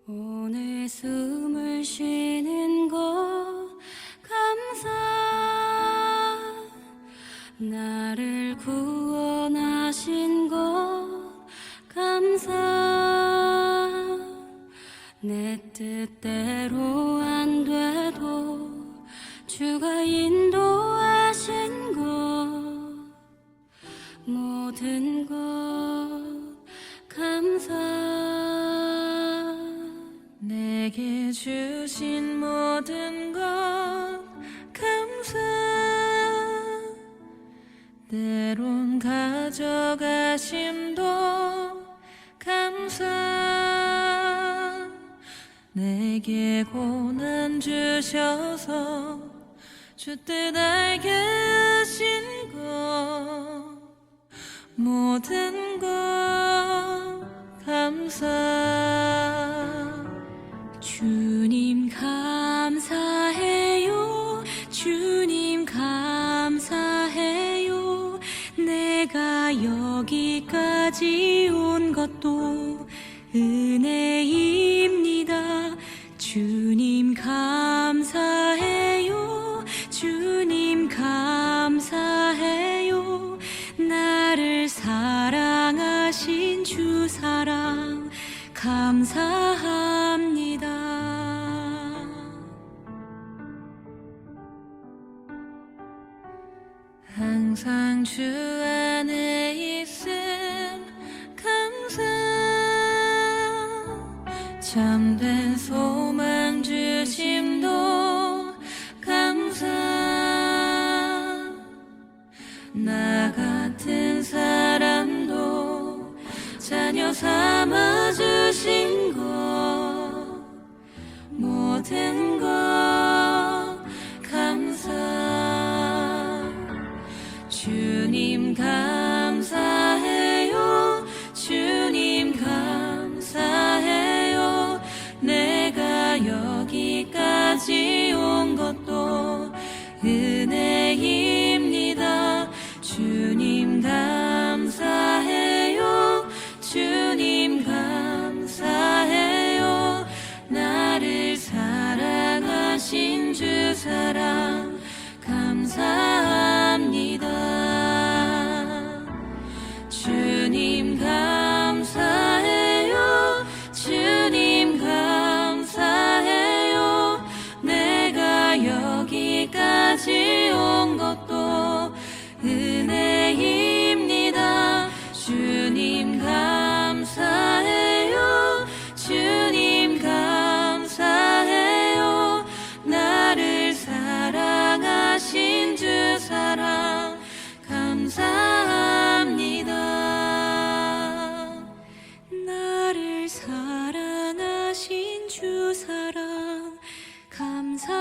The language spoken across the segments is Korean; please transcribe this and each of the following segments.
오늘 숨을 쉬는 것 감사, 나를 구원하신 것 감사, 내 뜻대로 안 돼도 주가 인도하신 것 모든 것 감사, 내게 주신 모든 것 감사, 때론 가져가심도 감사, 내게 고난 주셔서 주 뜻 알게 하신 것 모든 것 감사. 주님 감사해요, 주님 감사해요, 내가 여기까지 온 것도 은혜입니다. 주님 감사해요, 주님 감사해요, 나를 사랑하신 주 사랑 감사합니다. 항상 주 안에 있음 감사, 참된 소망 주심도 감사, 나 같은 사람도 자녀 삼아 주신 것 모든 것 감사. 주님 감사해요, 주님 감사해요, 내가 여기까지 온 것도 은혜입니다. 주님 감사해요, 주님 감사해요, 나를 사랑하신 주 사랑 감사합니다. 주님 감사해요, 주님 감사해요, 내가 여기까지 온 것도 은혜입니다. 주님 감사해요, 주님 감사해요, 나를 사랑하신 주 사랑 감사합니다. 나를 사랑하신 주 사랑 감사합니다.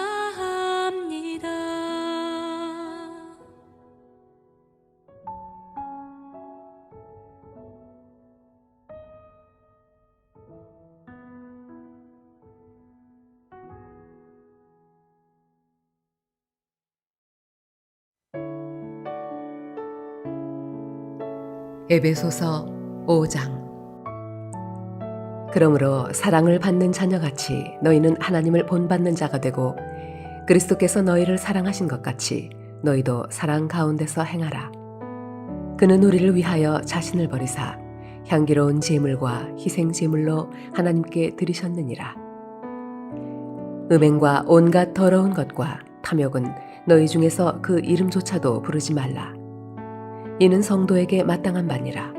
에베소서 5장. 그러므로 사랑을 받는 자녀같이 너희는 하나님을 본받는 자가 되고 그리스도께서 너희를 사랑하신 것 같이 너희도 사랑 가운데서 행하라. 그는 우리를 위하여 자신을 버리사 향기로운 제물과 희생 제물로 하나님께 드리셨느니라. 음행과 온갖 더러운 것과 탐욕은 너희 중에서 그 이름조차도 부르지 말라. 이는 성도에게 마땅한 바니라.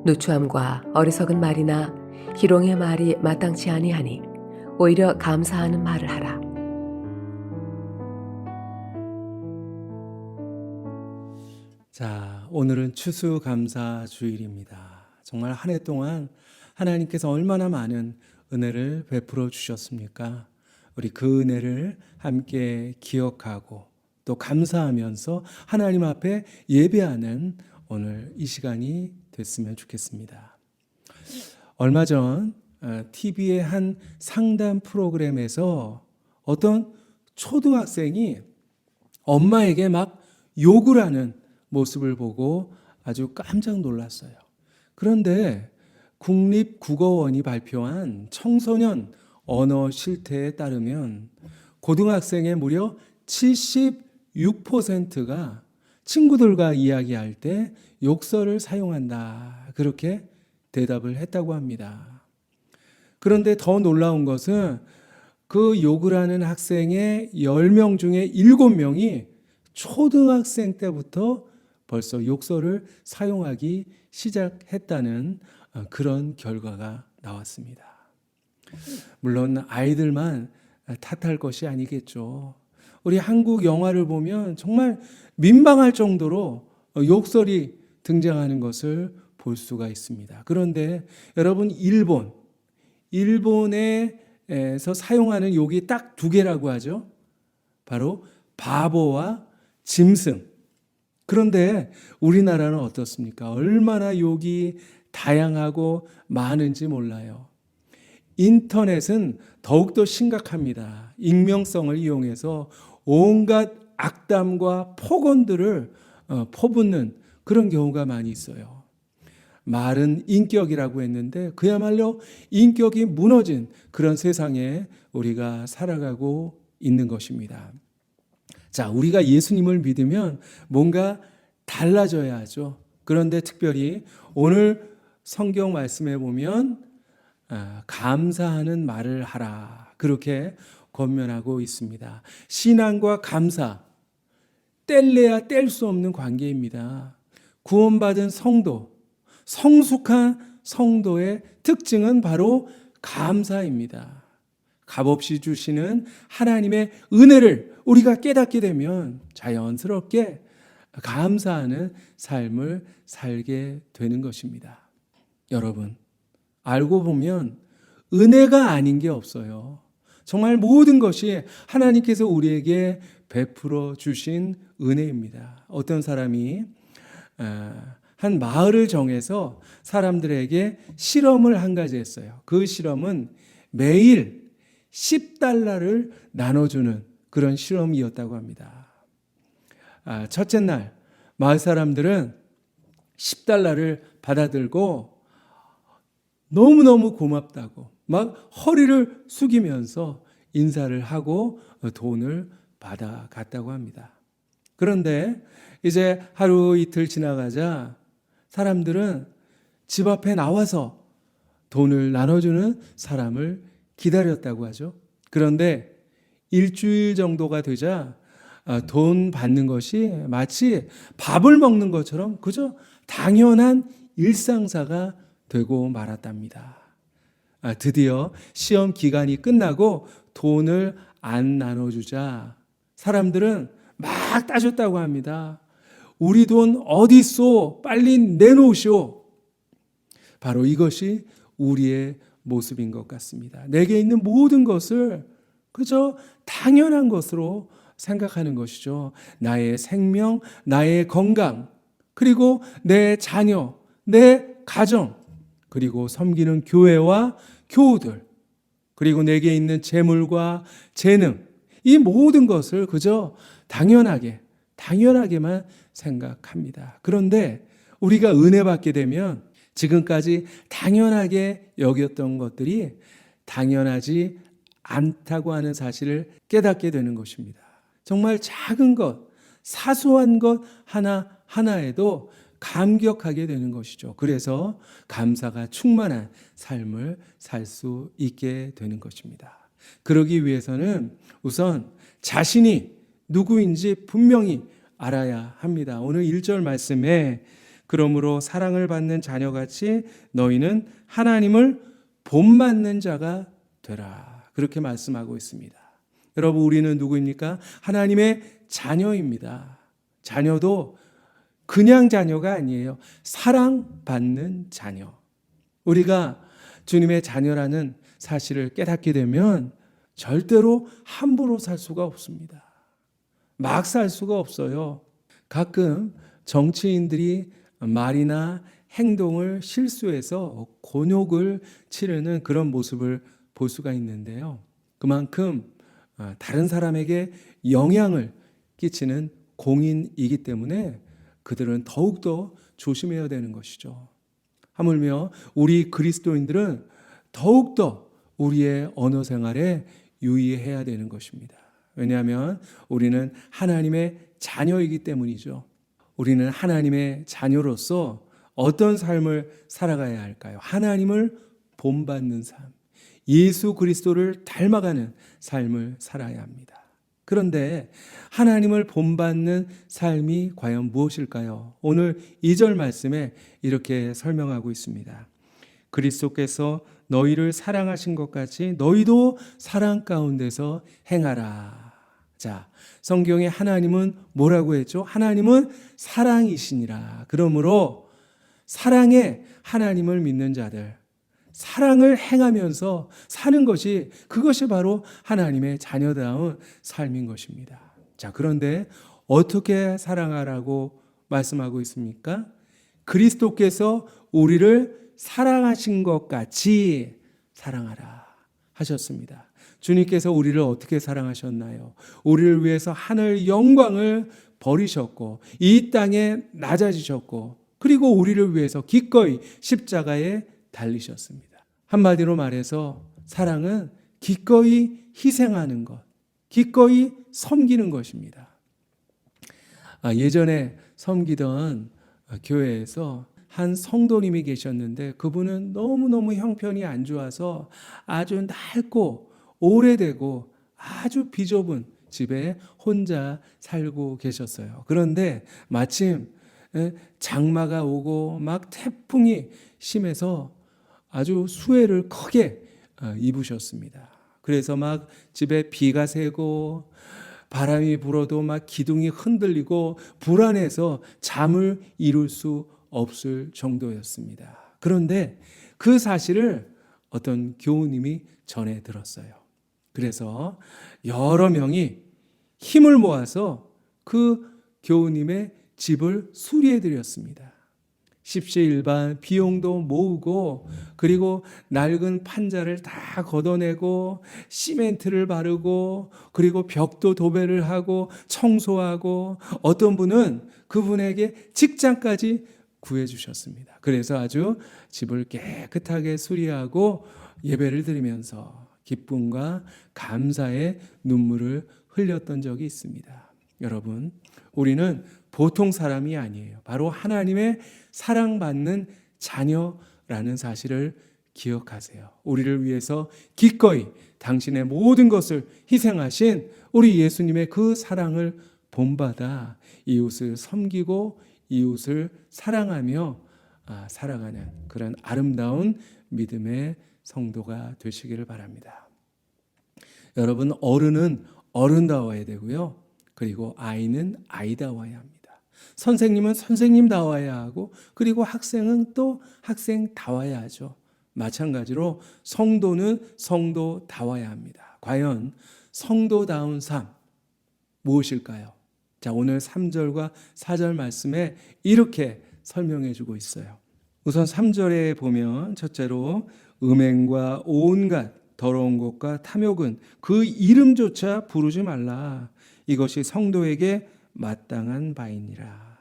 누추함과 어리석은 말이나 희롱의 말이 마땅치 아니하니 오히려 감사하는 말을 하라. 자, 오늘은 추수감사주일입니다. 정말 한 해 동안 하나님께서 얼마나 많은 은혜를 베풀어 주셨습니까? 우리 그 은혜를 함께 기억하고 또 감사하면서 하나님 앞에 예배하는 오늘 이 시간이 됐으면 좋겠습니다. 얼마 전 TV의 한 상담 프로그램에서 어떤 초등학생이 엄마에게 막 욕을 하는 모습을 보고 아주 깜짝 놀랐어요. 그런데 국립국어원이 발표한 청소년 언어 실태에 따르면 고등학생의 무려 76%가 친구들과 이야기할 때 욕설을 사용한다. 그렇게 대답을 했다고 합니다. 그런데 더 놀라운 것은 그 욕을 하는 학생의 10명 중에 7명이 초등학생 때부터 벌써 욕설을 사용하기 시작했다는 그런 결과가 나왔습니다. 물론 아이들만 탓할 것이 아니겠죠. 우리 한국 영화를 보면 정말 민망할 정도로 욕설이 등장하는 것을 볼 수가 있습니다. 그런데 여러분, 일본에서 사용하는 욕이 딱 2개라고 하죠. 바로 바보와 짐승. 그런데 우리나라는 어떻습니까? 얼마나 욕이 다양하고 많은지 몰라요. 인터넷은 더욱더 심각합니다. 익명성을 이용해서 온갖 악담과 폭언들을 퍼붓는 그런 경우가 많이 있어요. 말은 인격이라고 했는데 그야말로 인격이 무너진 그런 세상에 우리가 살아가고 있는 것입니다. 자, 우리가 예수님을 믿으면 뭔가 달라져야 하죠. 그런데 특별히 오늘 성경 말씀에 보면 감사하는 말을 하라, 그렇게 권면하고 있습니다. 신앙과 감사, 뗄래야 뗄 수 없는 관계입니다. 구원받은 성도, 성숙한 성도의 특징은 바로 감사입니다. 값없이 주시는 하나님의 은혜를 우리가 깨닫게 되면 자연스럽게 감사하는 삶을 살게 되는 것입니다. 여러분, 알고 보면 은혜가 아닌 게 없어요. 정말 모든 것이 하나님께서 우리에게 베풀어 주신 은혜입니다. 어떤 사람이 한 마을을 정해서 사람들에게 실험을 한 가지 했어요. 그 실험은 매일 $10를 나눠주는 그런 실험이었다고 합니다. 첫째 날 마을 사람들은 $10를 받아들고 너무너무 고맙다고 막 허리를 숙이면서 인사를 하고 돈을 받아갔다고 합니다. 그런데 이제 하루 이틀 지나가자 사람들은 집 앞에 나와서 돈을 나눠주는 사람을 기다렸다고 하죠. 그런데 일주일 정도가 되자 돈 받는 것이 마치 밥을 먹는 것처럼 그저 당연한 일상사가 되고 말았답니다. 드디어 시험 기간이 끝나고 돈을 안 나눠주자 사람들은 막 따졌다고 합니다. 우리 돈 어디 있어? 빨리 내놓으시오. 바로 이것이 우리의 모습인 것 같습니다. 내게 있는 모든 것을 그저 당연한 것으로 생각하는 것이죠. 나의 생명, 나의 건강, 그리고 내 자녀, 내 가정, 그리고 섬기는 교회와 교우들, 그리고 내게 있는 재물과 재능, 이 모든 것을 그저 당연하게만 생각합니다. 그런데 우리가 은혜 받게 되면 지금까지 당연하게 여겼던 것들이 당연하지 않다고 하는 사실을 깨닫게 되는 것입니다. 정말 작은 것, 사소한 것 하나에도 감격하게 되는 것이죠. 그래서 감사가 충만한 삶을 살 수 있게 되는 것입니다. 그러기 위해서는 우선 자신이 누구인지 분명히 알아야 합니다. 오늘 1절 말씀에 그러므로 사랑을 받는 자녀같이 너희는 하나님을 본받는 자가 되라, 그렇게 말씀하고 있습니다. 여러분, 우리는 누구입니까? 하나님의 자녀입니다. 자녀도 그냥 자녀가 아니에요. 사랑받는 자녀. 우리가 주님의 자녀라는 사실을 깨닫게 되면 절대로 함부로 살 수가 없습니다. 막 살 수가 없어요. 가끔 정치인들이 말이나 행동을 실수해서 곤욕을 치르는 그런 모습을 볼 수가 있는데요. 그만큼 다른 사람에게 영향을 끼치는 공인이기 때문에 그들은 더욱더 조심해야 되는 것이죠. 하물며 우리 그리스도인들은 더욱더 우리의 언어 생활에 유의해야 되는 것입니다. 왜냐하면 우리는 하나님의 자녀이기 때문이죠. 우리는 하나님의 자녀로서 어떤 삶을 살아가야 할까요? 하나님을 본받는 삶, 예수 그리스도를 닮아가는 삶을 살아야 합니다. 그런데 하나님을 본받는 삶이 과연 무엇일까요? 오늘 2절 말씀에 이렇게 설명하고 있습니다. 그리스도께서 너희를 사랑하신 것 같이 너희도 사랑 가운데서 행하라. 자, 성경에 하나님은 뭐라고 했죠? 하나님은 사랑이시니라. 그러므로 사랑에 하나님을 믿는 자들, 사랑을 행하면서 사는 것이, 그것이 바로 하나님의 자녀다운 삶인 것입니다. 자, 그런데 어떻게 사랑하라고 말씀하고 있습니까? 그리스도께서 우리를 사랑하신 것 같이 사랑하라 하셨습니다. 주님께서 우리를 어떻게 사랑하셨나요? 우리를 위해서 하늘 영광을 버리셨고 이 땅에 낮아지셨고 그리고 우리를 위해서 기꺼이 십자가에 달리셨습니다. 한마디로 말해서 사랑은 기꺼이 희생하는 것, 기꺼이 섬기는 것입니다. 예전에 섬기던 교회에서 한 성도님이 계셨는데 그분은 너무너무 형편이 안 좋아서 아주 낡고 오래되고 아주 비좁은 집에 혼자 살고 계셨어요. 그런데 마침 장마가 오고 막 태풍이 심해서 아주 수해를 크게 입으셨습니다. 그래서 막 집에 비가 새고 바람이 불어도 막 기둥이 흔들리고 불안해서 잠을 이룰 수 없을 정도였습니다. 그런데 그 사실을 어떤 교우님이 전해 들었어요. 그래서 여러 명이 힘을 모아서 그 교우님의 집을 수리해 드렸습니다. 십시일반 비용도 모으고 그리고 낡은 판자를 다 걷어내고 시멘트를 바르고 그리고 벽도 도배를 하고 청소하고 어떤 분은 그분에게 직장까지 구해주셨습니다. 그래서 아주 집을 깨끗하게 수리하고 예배를 드리면서 기쁨과 감사의 눈물을 흘렸던 적이 있습니다. 여러분, 우리는 보통 사람이 아니에요. 바로 하나님의 사랑받는 자녀라는 사실을 기억하세요. 우리를 위해서 기꺼이 당신의 모든 것을 희생하신 우리 예수님의 그 사랑을 본받아 이웃을 섬기고 이웃을 사랑하며 살아가는 그런 아름다운 믿음의 성도가 되시기를 바랍니다. 여러분, 어른은 어른다워야 되고요. 그리고 아이는 아이다워야 합니다. 선생님은 선생님다워야 하고 그리고 학생은 또 학생다워야 하죠. 마찬가지로 성도는 성도다워야 합니다. 과연 성도다운 삶 무엇일까요? 자, 오늘 3절과 4절 말씀에 이렇게 설명해 주고 있어요. 우선 3절에 보면 첫째로 음행과 온갖 더러운 것과 탐욕은 그 이름조차 부르지 말라. 이것이 성도에게 마땅한 바이니라.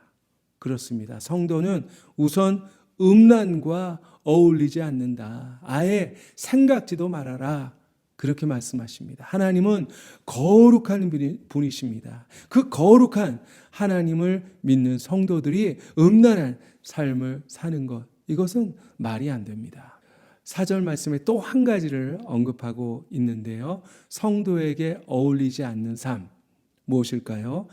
그렇습니다. 성도는 우선 음란과 어울리지 않는다. 아예 생각지도 말아라. 그렇게 말씀하십니다. 하나님은 거룩한 분이십니다. 그 거룩한 하나님을 믿는 성도들이 음란한 삶을 사는 것, 이것은 말이 안 됩니다. 4절 말씀에 또 한 가지를 언급하고 있는데요. 성도에게 어울리지 않는 삶, 무엇일까요?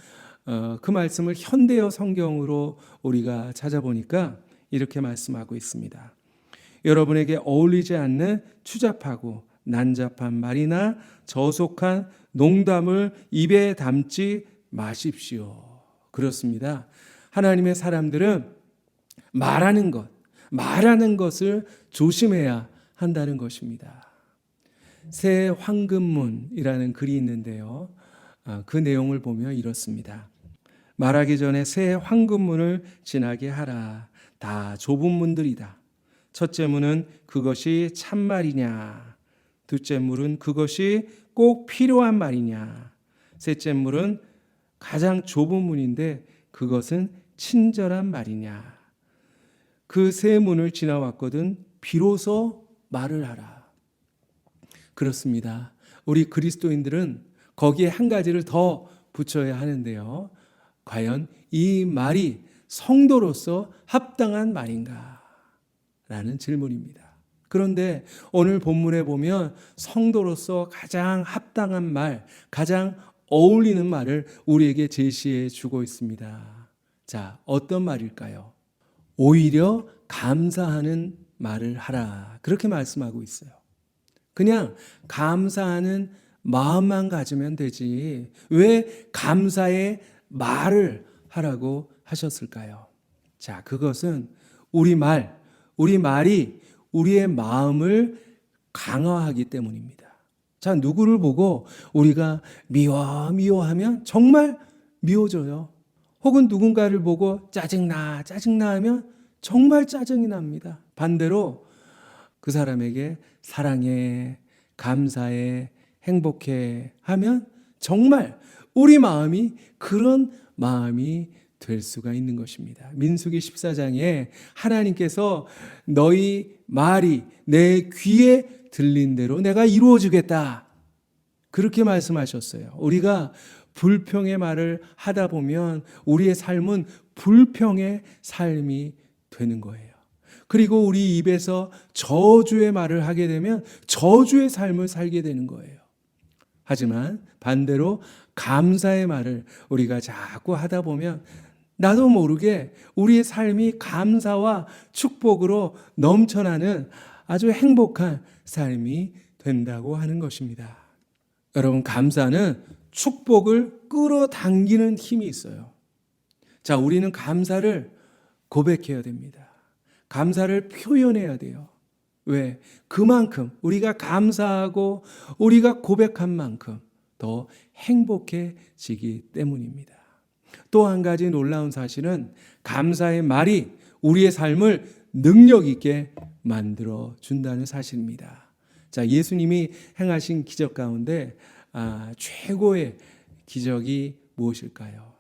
그 말씀을 현대어 성경으로 우리가 찾아보니까 이렇게 말씀하고 있습니다. 여러분에게 어울리지 않는 추잡하고 난잡한 말이나 저속한 농담을 입에 담지 마십시오. 그렇습니다. 하나님의 사람들은 말하는 것을 조심해야 한다는 것입니다. 새 황금문이라는 글이 있는데요. 그 내용을 보면 이렇습니다. 말하기 전에 새 황금문을 지나게 하라. 다 좁은 문들이다. 첫째 문은 그것이 참말이냐. 둘째 물은 그것이 꼭 필요한 말이냐. 셋째 물은 가장 좁은 문인데 그것은 친절한 말이냐. 그 세 문을 지나왔거든 비로소 말을 하라. 그렇습니다. 우리 그리스도인들은 거기에 한 가지를 더 붙여야 하는데요. 과연 이 말이 성도로서 합당한 말인가? 라는 질문입니다. 그런데 오늘 본문에 보면 성도로서 가장 합당한 말, 가장 어울리는 말을 우리에게 제시해 주고 있습니다. 자, 어떤 말일까요? 오히려 감사하는 말을 하라. 그렇게 말씀하고 있어요. 그냥 감사하는 마음만 가지면 되지. 왜 감사의 말을 하라고 하셨을까요? 자, 그것은 우리 말이 우리의 마음을 강화하기 때문입니다. 자, 누구를 보고 우리가 미워하면 정말 미워져요. 혹은 누군가를 보고 짜증나 하면 정말 짜증이 납니다. 반대로 그 사람에게 사랑해, 감사해, 행복해 하면 정말 우리 마음이 그런 마음이 될 수가 있는 것입니다. 민수기 14장에 하나님께서 너희 말이 내 귀에 들린 대로 내가 이루어 주겠다. 그렇게 말씀하셨어요. 우리가 불평의 말을 하다 보면 우리의 삶은 불평의 삶이 되는 거예요. 그리고 우리 입에서 저주의 말을 하게 되면 저주의 삶을 살게 되는 거예요. 하지만 반대로 감사의 말을 우리가 자꾸 하다 보면 나도 모르게 우리의 삶이 감사와 축복으로 넘쳐나는 아주 행복한 삶이 된다고 하는 것입니다. 여러분, 감사는 축복을 끌어당기는 힘이 있어요. 자, 우리는 감사를 고백해야 됩니다. 감사를 표현해야 돼요. 왜? 그만큼 우리가 감사하고 우리가 고백한 만큼 더 행복해지기 때문입니다. 또 한 가지 놀라운 사실은 감사의 말이 우리의 삶을 능력 있게 만들어 준다는 사실입니다. 자, 예수님이 행하신 기적 가운데 최고의 기적이 무엇일까요?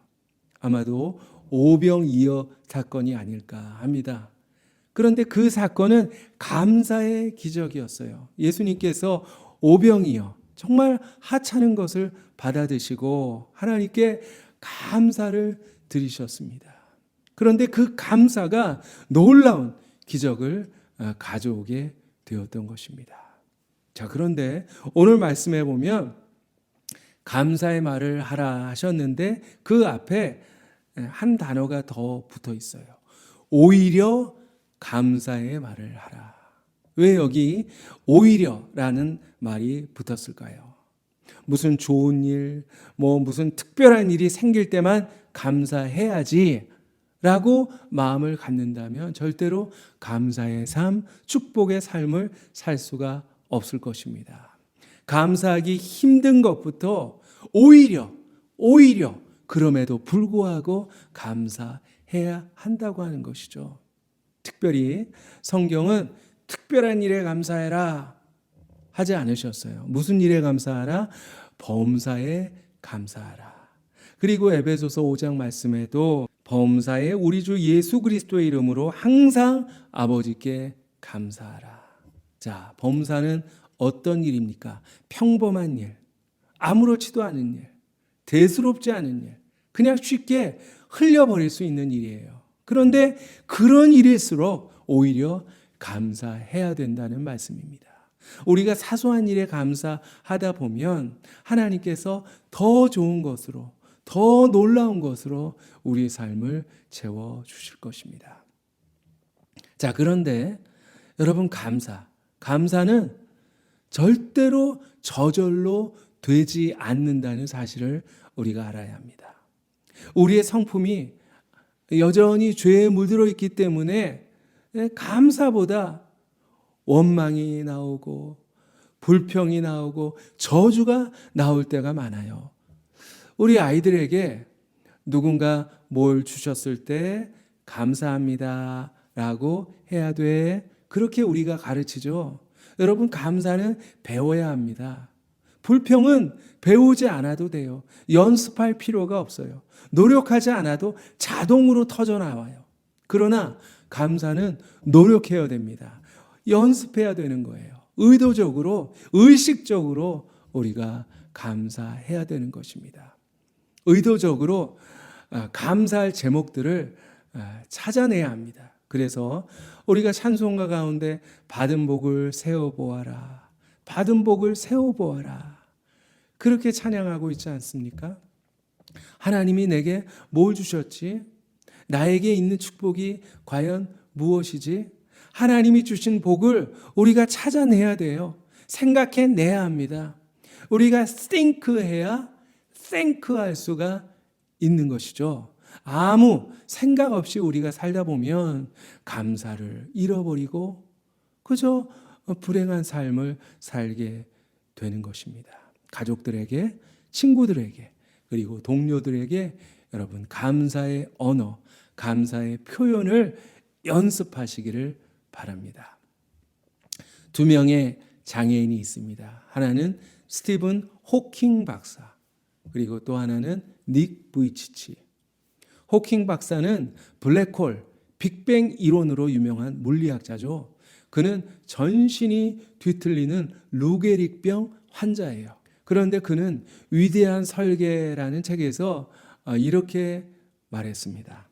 아마도 오병이어 사건이 아닐까 합니다. 그런데 그 사건은 감사의 기적이었어요. 예수님께서 오병이어 정말 하찮은 것을 받아드시고 하나님께 감사를 드리셨습니다. 그런데 그 감사가 놀라운 기적을 가져오게 되었던 것입니다. 자, 그런데 오늘 말씀해 보면 감사의 말을 하라 하셨는데 그 앞에 한 단어가 더 붙어 있어요. 오히려 감사의 말을 하라. 왜 여기 오히려라는 말이 붙었을까요? 무슨 좋은 일, 무슨 특별한 일이 생길 때만 감사해야지 라고 마음을 갖는다면 절대로 감사의 삶, 축복의 삶을 살 수가 없을 것입니다. 감사하기 힘든 것부터 오히려 그럼에도 불구하고 감사해야 한다고 하는 것이죠. 특별히 성경은 특별한 일에 감사해라 하지 않으셨어요. 무슨 일에 감사하라? 범사에 감사하라. 그리고 에베소서 5장 말씀에도 범사에 우리 주 예수 그리스도의 이름으로 항상 아버지께 감사하라. 자, 범사는 어떤 일입니까? 평범한 일, 아무렇지도 않은 일, 대수롭지 않은 일, 그냥 쉽게 흘려버릴 수 있는 일이에요. 그런데 그런 일일수록 오히려 감사해야 된다는 말씀입니다. 우리가 사소한 일에 감사하다 보면 하나님께서 더 좋은 것으로, 더 놀라운 것으로 우리의 삶을 채워주실 것입니다. 자, 그런데 여러분, 감사는 절대로 저절로 되지 않는다는 사실을 우리가 알아야 합니다. 우리의 성품이 여전히 죄에 물들어 있기 때문에 감사보다 원망이 나오고 불평이 나오고 저주가 나올 때가 많아요. 우리 아이들에게 누군가 뭘 주셨을 때 감사합니다 라고 해야 돼. 그렇게 우리가 가르치죠. 여러분, 감사는 배워야 합니다. 불평은 배우지 않아도 돼요. 연습할 필요가 없어요. 노력하지 않아도 자동으로 터져 나와요. 그러나 감사는 노력해야 됩니다. 연습해야 되는 거예요. 의도적으로, 의식적으로 우리가 감사해야 되는 것입니다. 의도적으로 감사할 제목들을 찾아내야 합니다. 그래서 우리가 찬송가 가운데 받은 복을 세어보아라, 받은 복을 세어보아라, 그렇게 찬양하고 있지 않습니까? 하나님이 내게 뭘 주셨지? 나에게 있는 축복이 과연 무엇이지? 하나님이 주신 복을 우리가 찾아내야 돼요. 생각해내야 합니다. 우리가 think해야 thank할 수가 있는 것이죠. 아무 생각 없이 우리가 살다 보면 감사를 잃어버리고 그저 불행한 삶을 살게 되는 것입니다. 가족들에게, 친구들에게, 그리고 동료들에게 여러분 감사의 언어, 감사의 표현을 연습하시기를 바랍니다. 2명의 장애인이 있습니다. 하나는 스티븐 호킹 박사, 그리고 또 하나는 닉 부이치치. 호킹 박사는 블랙홀, 빅뱅 이론으로 유명한 물리학자죠. 그는 전신이 뒤틀리는 루게릭병 환자예요. 그런데 그는 위대한 설계라는 책에서 이렇게 말했습니다.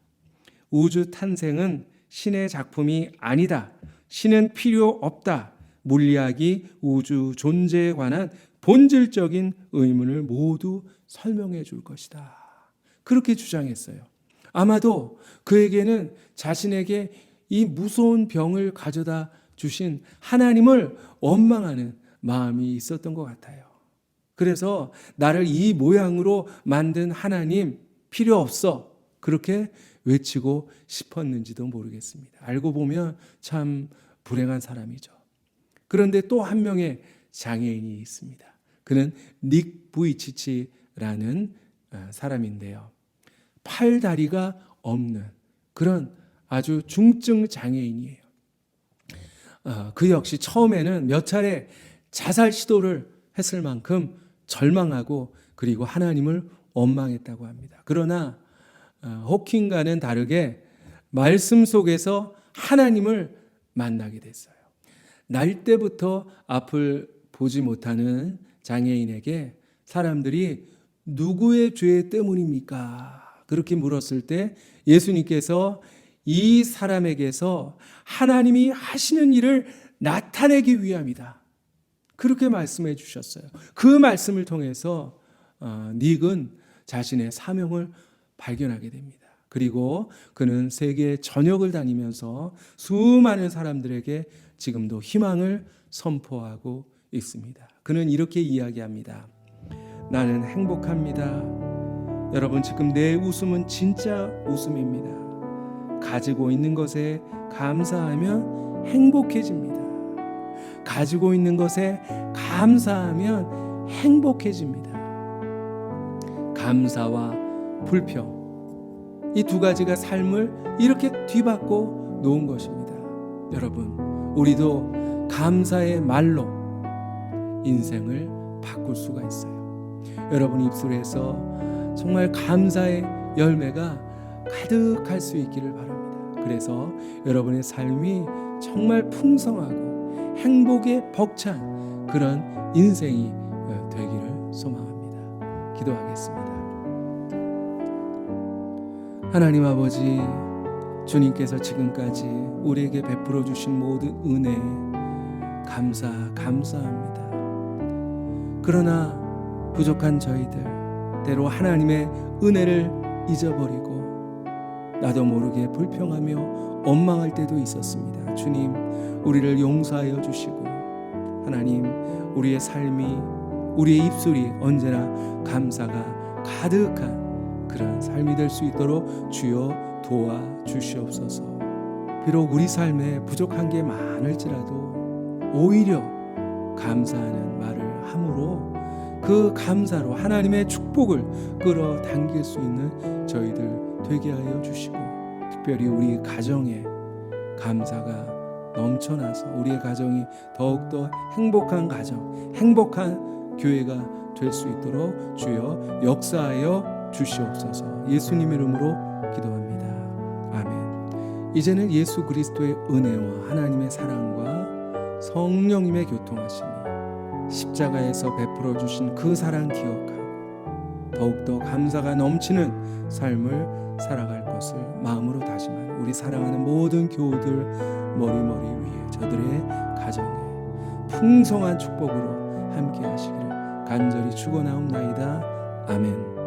우주 탄생은 신의 작품이 아니다. 신은 필요 없다. 물리학이 우주 존재에 관한 본질적인 의문을 모두 설명해 줄 것이다. 그렇게 주장했어요. 아마도 그에게는 자신에게 이 무서운 병을 가져다 주신 하나님을 원망하는 마음이 있었던 것 같아요. 그래서 나를 이 모양으로 만든 하나님 필요 없어, 그렇게 외치고 싶었는지도 모르겠습니다. 알고 보면 참 불행한 사람이죠. 그런데 또 한 명의 장애인이 있습니다. 그는 닉 부이치치라는 사람인데요. 팔 다리가 없는 그런 아주 중증 장애인이에요. 그 역시 처음에는 몇 차례 자살 시도를 했을 만큼 절망하고 그리고 하나님을 원망했다고 합니다. 그러나 호킹과는 다르게 말씀 속에서 하나님을 만나게 됐어요. 날 때부터 앞을 보지 못하는 장애인에게 사람들이 누구의 죄 때문입니까? 그렇게 물었을 때 예수님께서 이 사람에게서 하나님이 하시는 일을 나타내기 위함이다. 그렇게 말씀해 주셨어요. 그 말씀을 통해서 닉은 자신의 사명을 발견하게 됩니다. 그리고 그는 세계 전역을 다니면서 수많은 사람들에게 지금도 희망을 선포하고 있습니다. 그는 이렇게 이야기합니다. 나는 행복합니다. 여러분, 지금 내 웃음은 진짜 웃음입니다. 가지고 있는 것에 감사하면 행복해집니다. 가지고 있는 것에 감사하면 행복해집니다. 감사와 불평, 이 두 가지가 삶을 이렇게 뒤바꿔 놓은 것입니다. 여러분, 우리도 감사의 말로 인생을 바꿀 수가 있어요. 여러분 입술에서 정말 감사의 열매가 가득할 수 있기를 바랍니다. 그래서 여러분의 삶이 정말 풍성하고 행복에 벅찬 그런 인생이 되기를 소망합니다. 기도하겠습니다. 하나님 아버지, 주님께서 지금까지 우리에게 베풀어 주신 모든 은혜 감사합니다. 그러나 부족한 저희들 때로 하나님의 은혜를 잊어버리고 나도 모르게 불평하며 원망할 때도 있었습니다. 주님, 우리를 용서하여 주시고 하나님, 우리의 삶이, 우리의 입술이 언제나 감사가 가득한 그런 삶이 될 수 있도록 주여 도와주시옵소서. 비록 우리 삶에 부족한 게 많을지라도 오히려 감사하는 말을 함으로 그 감사로 하나님의 축복을 끌어당길 수 있는 저희들 되게 하여 주시고, 특별히 우리 가정에 감사가 넘쳐나서 우리의 가정이 더욱더 행복한 가정, 행복한 교회가 될 수 있도록 주여 역사하여 주시옵소서. 예수님 이름으로 기도합니다. 아멘. 이제는 예수 그리스도의 은혜와 하나님의 사랑과 성령님의 교통하심이 십자가에서 베풀어 주신 그 사랑 기억하고 더욱더 감사가 넘치는 삶을 살아갈 것을 마음으로 다짐하는 우리 사랑하는 모든 교우들 머리머리 위에 저들의 가정에 풍성한 축복으로 함께 하시기를 간절히 축원하옵나이다. 아멘.